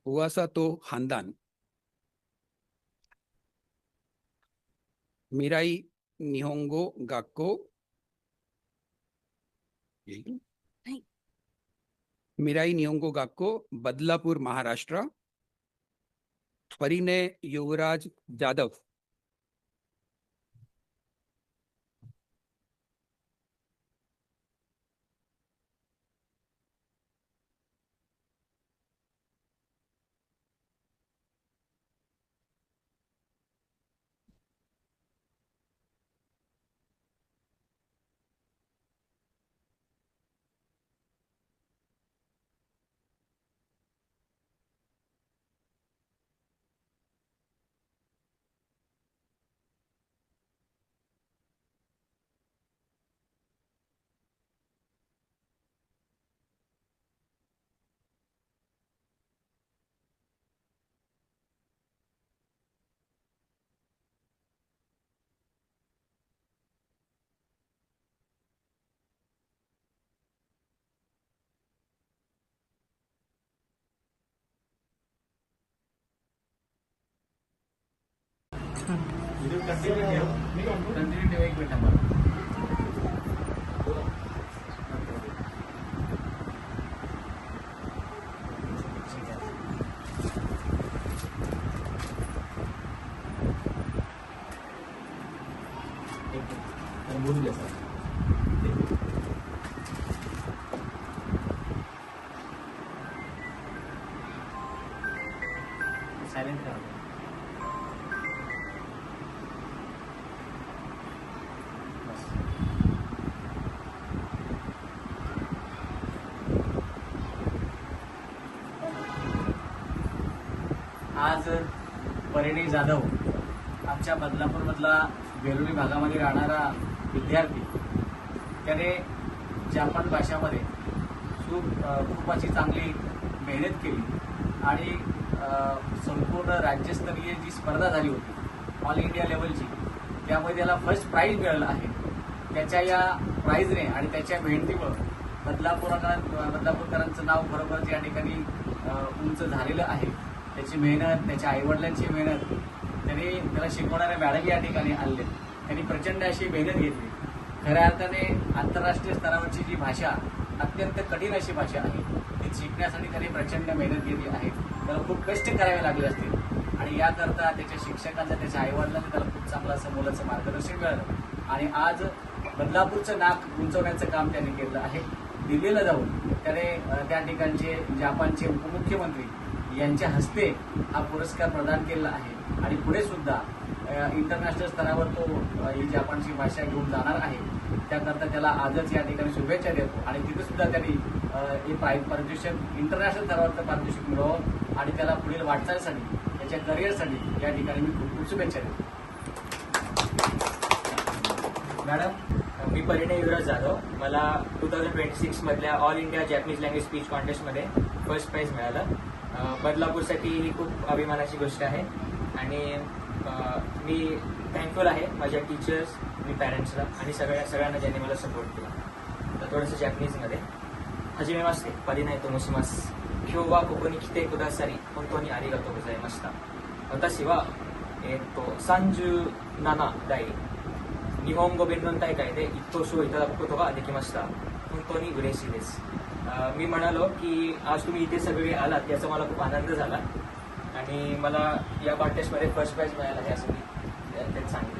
हुआसा तो खानदान, मिराई निहोंगो गाक्को, यही नहीं, मिराई निहोंगो गाक्को, बदलापुर महाराष्ट्र, परिणय युवराज जाधव, कंटिन्यू एक मिनिट मला बोलू द्या सर. सायलेंट करा. आज परिणय जाधव आमच्या बदलापूरमधला बेलुरी भागामध्ये राहणारा विद्यार्थी, त्याने जपान भाषामध्ये खूप अशी चांगली मेहनत केली आणि संपूर्ण राज्यस्तरीय जी स्पर्धा झाली होती ऑल इंडिया लेवलची, त्यामध्ये त्याला फर्स्ट प्राईज मिळालं आहे. त्याच्या या प्राईजने आणि त्याच्या मेहनतीमुळं बदलापूरकरांचं नाव खरोखरच या ठिकाणी उंच झालेलं आहे. त्याची मेहनत, त्याच्या आईवडिलांची मेहनत, त्याला शिकवणाऱ्या मॅडम या ठिकाणी आणले. त्यांनी प्रचंड अशी मेहनत घेतली. खऱ्या अर्थाने आंतरराष्ट्रीय स्तरावरची जी भाषा अत्यंत कठीण अशी भाषा आहे, ती शिकण्यासाठी त्यांनी प्रचंड मेहनत घेतली आहे. त्याला खूप कष्ट करावे लागले असतील आणि याकरता त्याच्या शिक्षकांना, त्याच्या आईवडिलांनी त्याला खूप चांगलं असं मोलाचं मार्गदर्शन मिळालं आणि आज बदलापूरचं नाक उंचवण्याचं काम त्यांनी केलं आहे. दिल्लीला जाऊन त्याने त्या ठिकाणचे जपानचे उपमुख्यमंत्री यांच्या हस्ते हा पुरस्कार प्रदान केला आहे आणि पुढे सुद्धा इंटरनॅशनल स्तरावर तो ही जपानची भाषा घेऊन जाणार आहे. त्याकरता त्याला आजच या ठिकाणी शुभेच्छा देतो आणि तिथे सुद्धा त्यांनी हे पारितोषिक इंटरनॅशनल स्तरावरचं पारितोषिक मिळवावं आणि त्याला पुढील वाटचालीसाठी, त्याच्या करिअरसाठी या ठिकाणी मी खूप खूप शुभेच्छा देतो. मॅडम, मी परिणय युवराज जाधव. मला 2026 मधल्या all India Japanese language speech कॉन्टेस्टमध्ये फर्स्ट प्राईज मिळालं. बदलापूरसाठी ही खूप अभिमानाची गोष्ट आहे आणि मी थँकफुल आहे माझ्या टीचर्स, मी पॅरेंट्सला आणि सगळ्यांना ज्यांनी मला सपोर्ट केला. तर थोडंसं जॅपनीजमध्ये हजिमेमास्ते परिणय तोमोशिमास क्यो वा कोकोनी किते कुदासारी होंतोनी आरिगातो गोजाइमाशिता. वताशी वा 37代日本語弁論大会で一等賞をいただくことができました。本当に嬉しいです。मी म्हणालो की आज तुम्ही इथे सगळे आलात याचा मला खूप आनंद झाला आणि मला या कॉन्टेस्टमध्ये फर्स्ट प्राईज मिळालं आहे असं मी सांगितलं.